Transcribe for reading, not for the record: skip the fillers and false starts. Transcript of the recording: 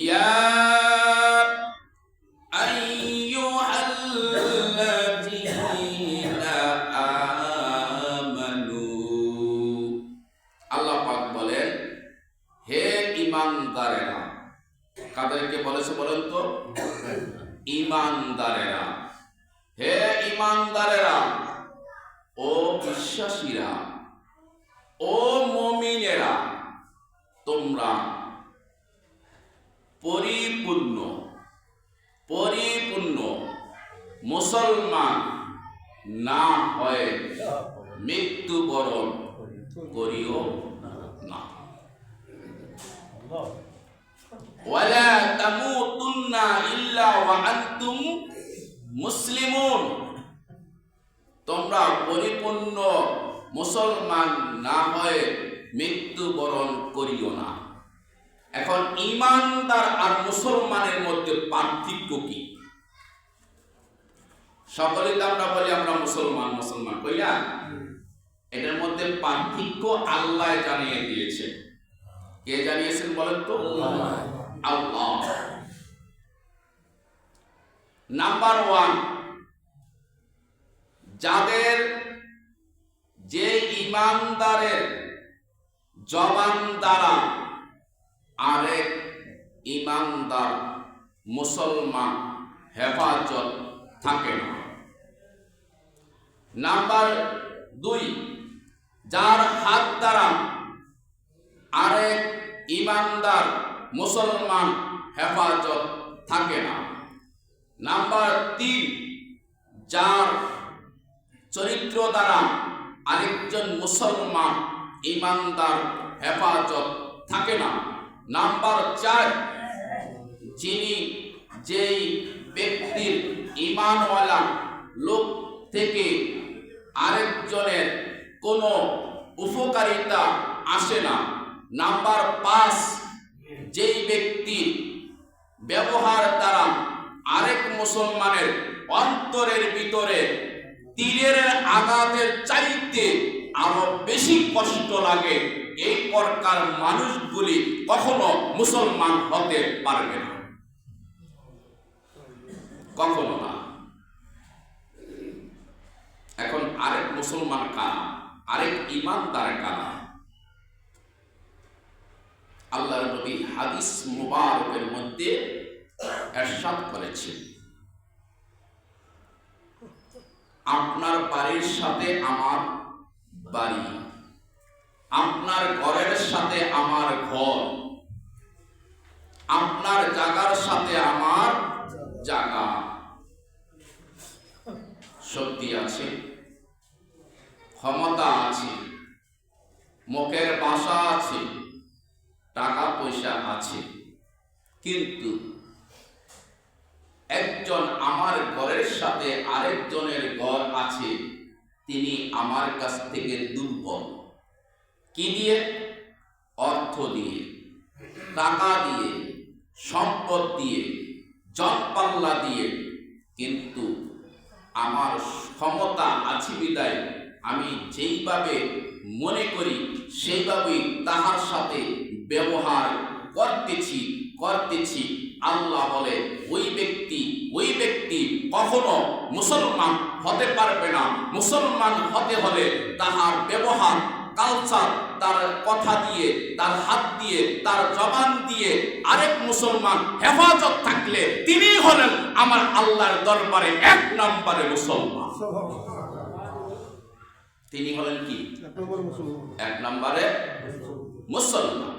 يا أيها الذين آمنوا আল্লাহ পাক বলেন, হে ঈমানদারেরা। কাদেরকে বলেছে বলেন তো? ঈমানদারেরা। হে ঈমানদারেরা, ও বিশ্বাসীরা, ও মুমিনেরা, তোমরা পরিপূর্ণ মুসলমান না হয়ে মৃত্যুবরণ করিও না। ওয়ালা তামুতুন্না ইল্লা ওয়া আনতুম মুসলিমুন। তোমরা পরিপূর্ণ মুসলমান না হয়ে মৃত্যুবরণ করিও না। এখন ঈমানদার আর মুসলমানের মধ্যে পার্থক্য কি? সকলে তো আমরা বলি আমরা মুসলমান কইয়া, এটার মধ্যে পার্থক্য আল্লাহ জানিয়ে দিয়েছে। কে জানিয়েছেন বলেন তো? আল্লাহ। নাম্বার 1, যাদের যে ঈমানদারের জবান দ্বারা আরেক ঈমানদার মুসলমান হেফাজত থাকে না। নাম্বার 2, যার হাত দ্বারা আরেক ঈমানদার মুসলমান হেফাজত থাকে না। নাম্বার 3, যার চরিত্র দ্বারা আরেকজন মুসলমান ঈমানদার হেফাজত থাকে না। নাম্বার 4, যেই ব্যক্তির ঈমানওয়ালা লোক থেকে আরেকজনের কোনো উপকারিতা আসে না। নাম্বার 5, যেই ব্যক্তির ব্যবহার দ্বারা আরেক মুসলমানের অন্তরের ভিতরে তীরের আঘাতের চাইতে আরো বেশি কষ্ট লাগে, এই প্রকার মানুষগুলি কখনো মুসলমান হতে পারবে না, কখনো না। এখন আরেক মুসলমান কারা, আরেক ঈমানদার কারা? আল্লাহর নবী হাদিস মুবারকের মধ্যে ইরশাদ করেছেন, আপনার বাড়ির সাথে আমার বাড়ি, আপনার ঘরের সাথে আমার ঘর, আপনার জায়গার সাথে আমার জায়গা। শক্তি আছে, ক্ষমতা আছে, মুখের ভাষা আছে, টাকা পয়সা আছে, কিন্তু একজন আমার ঘরের সাথে আরেকজনের ঘর আছে, তিনি আমার কাছ থেকে দুর্বল। কি দিয়ে? অর্থ দিয়ে, টাকা দিয়ে, সম্পদ দিয়ে, জনপাল্লা দিয়ে। কিন্তু আমার ক্ষমতা আছে বিদায় আমি যেইভাবে মনে করি সেইভাবেই তাহার সাথে ব্যবহার করতেছি। আল্লাহ বলে ওই ব্যক্তি কখনো মুসলমান হতে পারবে না। মুসলমান হতে হলে তাহার ব্যবহার, কালচার, তার কথা দিয়ে, তার হাত দিয়ে, তার জবান দিয়ে আরেক মুসলমান হেফাজত থাকলে তিনি হলেন আমার আল্লাহর দরবারে 1 নম্বরে মুসলমান। তিনি হলেন কি? 1 নম্বরে মুসলমান।